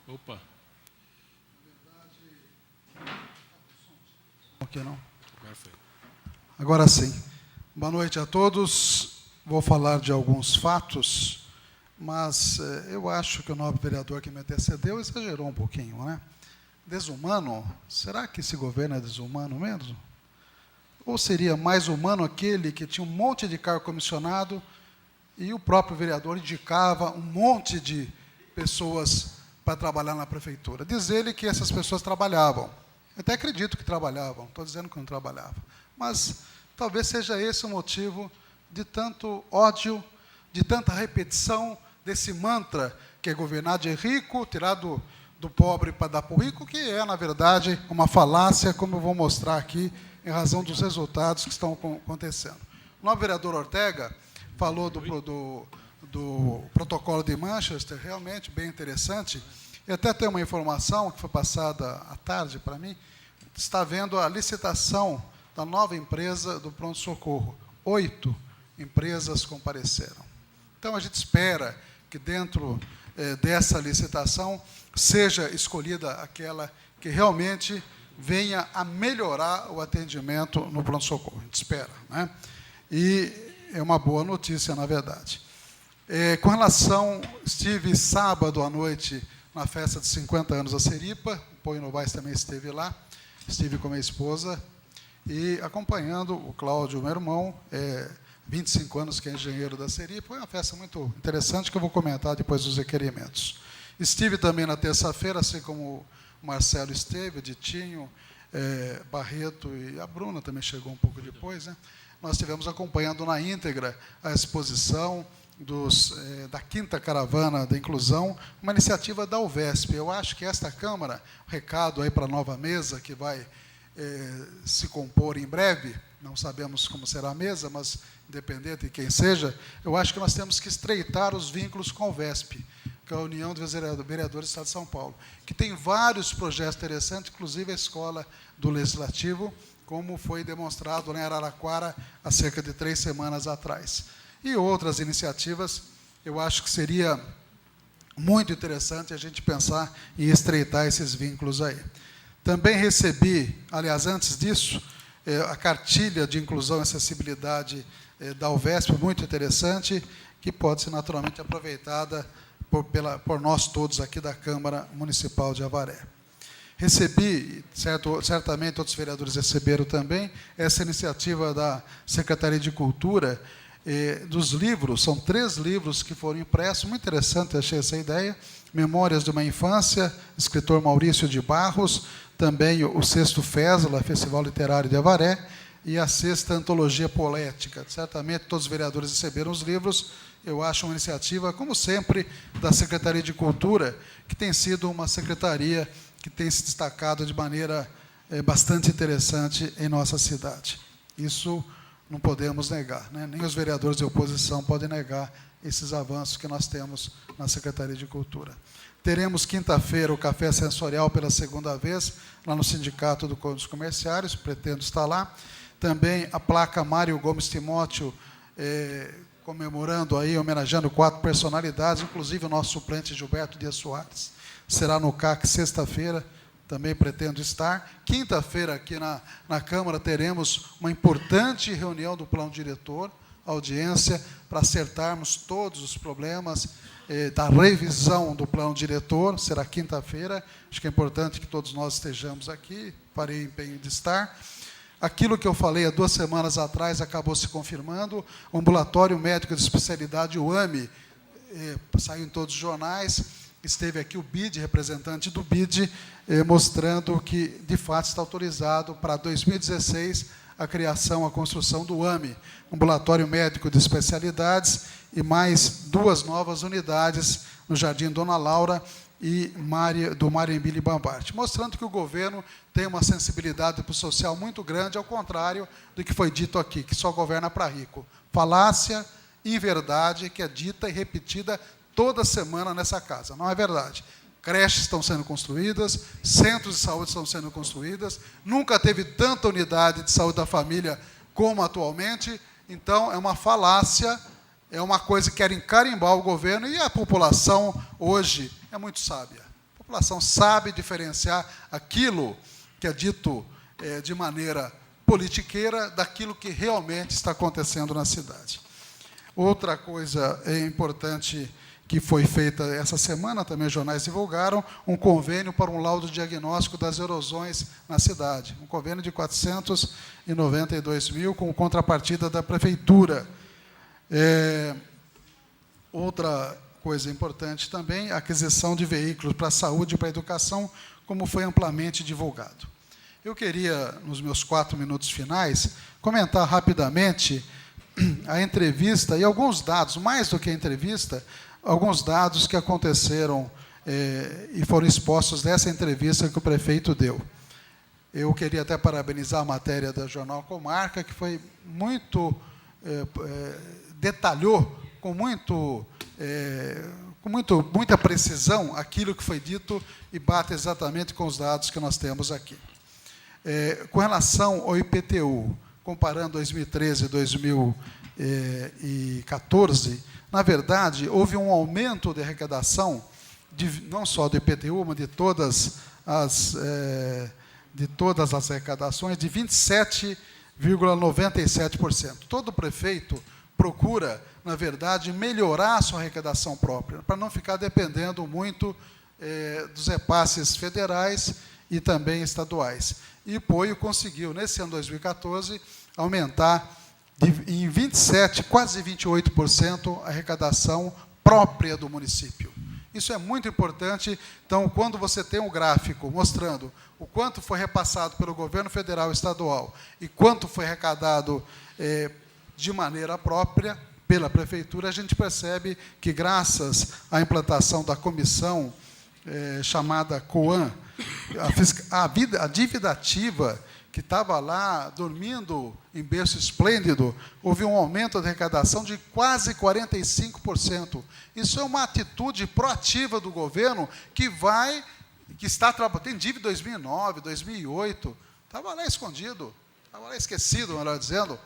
Opa. Ok, não? Agora foi. Agora sim. Boa noite a todos. Vou falar de alguns fatos, mas eu acho que o nobre vereador que me antecedeu exagerou um pouquinho, né? Desumano? Será que esse governo é desumano mesmo? Ou seria mais humano aquele que tinha um monte de cargo comissionado e o próprio vereador indicava um monte de pessoas para trabalhar na prefeitura? Diz ele que essas pessoas trabalhavam. Eu até acredito que trabalhavam, estou dizendo que não trabalhavam. Mas talvez seja esse o motivo de tanto ódio, de tanta repetição desse mantra que é governar de rico, tirar do pobre para dar para o rico, que é, na verdade, uma falácia, como eu vou mostrar aqui, em razão dos resultados que estão acontecendo. O novo vereador Ortega falou do protocolo de Manchester, realmente bem interessante. E até tem uma informação que foi passada à tarde para mim, está havendo a licitação da nova empresa do pronto-socorro. 8 empresas compareceram. Então, a gente espera que dentro dessa licitação seja escolhida aquela que realmente venha a melhorar o atendimento no pronto-socorro. A gente espera, né? E é uma boa notícia, na verdade. Com relação, estive sábado à noite na festa de 50 anos da Seripa, o Pão e Novaes também esteve lá, estive com minha esposa e acompanhando o Cláudio, meu irmão, 25 anos que é engenheiro da Seripa. Foi uma festa muito interessante que eu vou comentar depois dos requerimentos. Estive também na terça-feira, assim como o Marcelo esteve, o Ditinho, Barreto e a Bruna também chegou um pouco depois, né? Nós estivemos acompanhando na íntegra a exposição da quinta caravana da inclusão, uma iniciativa da UVESP. Eu acho que esta Câmara, recado aí para a nova mesa, que vai se compor em breve, não sabemos como será a mesa, mas independente de quem seja, eu acho que nós temos que estreitar os vínculos com a UVESP, que é a União dos Vereadores do Estado de São Paulo, que tem vários projetos interessantes, inclusive a Escola do Legislativo, como foi demonstrado lá em Araraquara há cerca de 3 semanas atrás. E outras iniciativas, eu acho que seria muito interessante a gente pensar em estreitar esses vínculos aí. Também recebi, aliás, antes disso, a cartilha de inclusão e acessibilidade da UVESP, muito interessante, que pode ser naturalmente aproveitada por nós todos aqui da Câmara Municipal de Avaré. Recebi, certamente outros vereadores receberam também, essa iniciativa da Secretaria de Cultura, dos livros, são 3 livros que foram impressos, muito interessante, achei essa ideia, Memórias de uma Infância, escritor Maurício de Barros, também o 6º FESLA, Festival Literário de Avaré, e a 6ª Antologia Poética. Certamente todos os vereadores receberam os livros. Eu acho uma iniciativa, como sempre, da Secretaria de Cultura, que tem sido uma secretaria que tem se destacado de maneira bastante interessante em nossa cidade. Isso não podemos negar, né? Nem os vereadores de oposição podem negar esses avanços que nós temos na Secretaria de Cultura. Teremos quinta-feira o café sensorial pela 2ª vez, lá no Sindicato dos Comerciários, pretendo estar lá. Também a placa Mário Gomes Timóteo, comemorando aí, homenageando 4 personalidades, inclusive o nosso suplente Gilberto Dias Soares. Será no CAC sexta-feira, também pretendo estar. Quinta-feira, aqui na Câmara, teremos uma importante reunião do plano diretor, audiência, para acertarmos todos os problemas da revisão do plano diretor. Será quinta-feira. Acho que é importante que todos nós estejamos aqui. Farei empenho de estar. Aquilo que eu falei há 2 semanas atrás acabou se confirmando. O ambulatório médico de especialidade, o AME, saiu em todos os jornais. Esteve aqui o BID, representante do BID, mostrando que, de fato, está autorizado para 2016 a criação, a construção do AME, Ambulatório Médico de Especialidades, e mais 2 novas unidades no Jardim Dona Laura e do Mário Emílio Bambarte, mostrando que o governo tem uma sensibilidade para o social muito grande, ao contrário do que foi dito aqui, que só governa para rico. Falácia, inverdade, que é dita e repetida toda semana nessa casa. Não é verdade. Creches estão sendo construídas, centros de saúde estão sendo construídas, nunca teve tanta unidade de saúde da família como atualmente. Então, é uma falácia, é uma coisa que querem carimbar o governo, e a população hoje é muito sábia. A A população sabe diferenciar aquilo que é dito de maneira politiqueira daquilo que realmente está acontecendo na cidade. Outra coisa importante que foi feita essa semana, também os jornais divulgaram, um convênio para um laudo diagnóstico das erosões na cidade. Um convênio de 492 mil, com contrapartida da Prefeitura. Outra coisa importante também, a aquisição de veículos para a saúde e para a educação, como foi amplamente divulgado. Eu queria, nos meus 4 minutos finais, comentar rapidamente a entrevista e alguns dados, mais do que a entrevista, alguns dados que aconteceram e foram expostos nessa entrevista que o prefeito deu. Eu queria até parabenizar a matéria da Jornal Comarca, que foi muito, detalhou com muita precisão aquilo que foi dito e bate exatamente com os dados que nós temos aqui. Com relação ao IPTU, comparando 2013 e 2014, na verdade, houve um aumento de arrecadação, não só do IPTU, mas de todas as arrecadações, de 27,97%. Todo prefeito procura, na verdade, melhorar a sua arrecadação própria, para não ficar dependendo muito dos repasses federais e também estaduais. E o Poio conseguiu, nesse ano 2014, aumentar em 27%, quase 28%, a arrecadação própria do município. Isso é muito importante. Então, quando você tem um gráfico mostrando o quanto foi repassado pelo governo federal e estadual e quanto foi arrecadado de maneira própria pela prefeitura, a gente percebe que, graças à implantação da comissão chamada COAN, a dívida ativa, que estava lá dormindo em berço esplêndido, houve um aumento de arrecadação de quase 45%. Isso é uma atitude proativa do governo que está trabalhando. Tem dívida 2009, 2008, estava lá escondido, estava lá esquecido, melhor dizendo.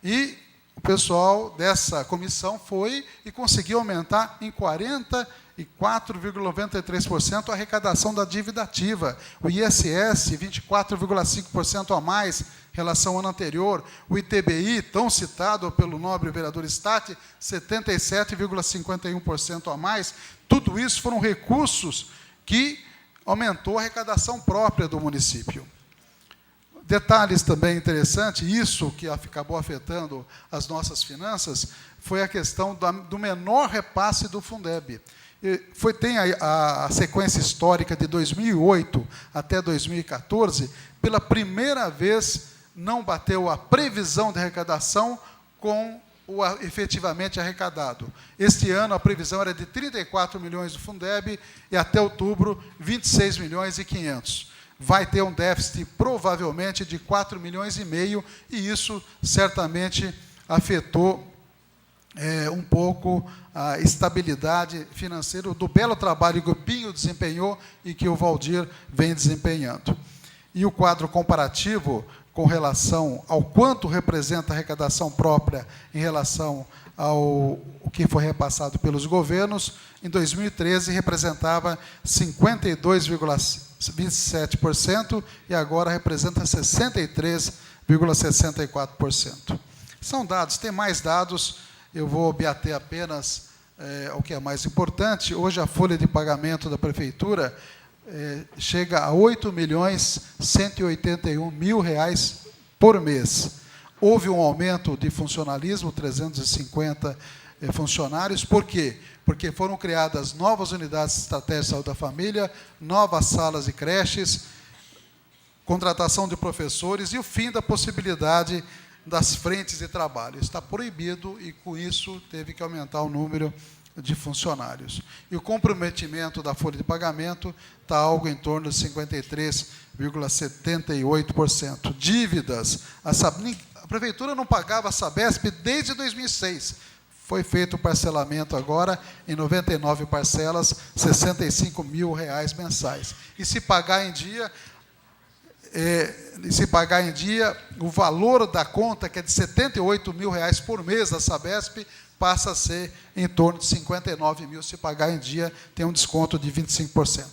E o pessoal dessa comissão foi e conseguiu aumentar em 44,93% a arrecadação da dívida ativa. O ISS, 24,5% a mais em relação ao ano anterior. O ITBI, tão citado pelo nobre vereador Statti, 77,51% a mais. Tudo isso foram recursos que aumentou a arrecadação própria do município. Detalhes também interessantes, isso que acabou afetando as nossas finanças, foi a questão do menor repasse do Fundeb. Tem a sequência histórica de 2008 até 2014, pela primeira vez não bateu a previsão de arrecadação com o efetivamente arrecadado. Este ano a previsão era de 34 milhões do Fundeb e até outubro 26 milhões e 500. Vai ter um déficit provavelmente de 4 milhões e meio, e isso certamente afetou um pouco a estabilidade financeira do belo trabalho que o Pinho desempenhou e que o Valdir vem desempenhando. E o quadro comparativo com relação ao quanto representa a arrecadação própria em relação ao que foi repassado pelos governos, em 2013 representava 52,27% e agora representa 63,64%. São dados, tem mais dados, eu vou me ater apenas ao que é mais importante. Hoje a folha de pagamento da Prefeitura chega a R$ 8.181.000 por mês. Houve um aumento de funcionalismo, 350 funcionários. Por quê? Porque foram criadas novas unidades de estratégia de saúde da família, novas salas e creches, contratação de professores e o fim da possibilidade das frentes de trabalho. Está proibido e, com isso, teve que aumentar o número de funcionários. E o comprometimento da folha de pagamento está algo em torno de 53,78%. Dívidas. A Prefeitura não pagava a Sabesp desde 2006. Foi feito o parcelamento agora em 99 parcelas, R$ 65 mil mensais. E se pagar em dia, o valor da conta, que é de R$ 78 mil por mês da Sabesp, passa a ser em torno de R$ 59 mil. Se pagar em dia, tem um desconto de 25%.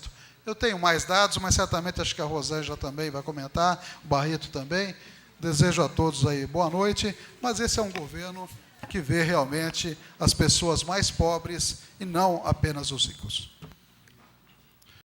Eu tenho mais dados, mas certamente acho que a Rosângela também vai comentar, o Barreto também. Desejo a todos aí boa noite, mas esse é um governo que vê realmente as pessoas mais pobres e não apenas os ricos.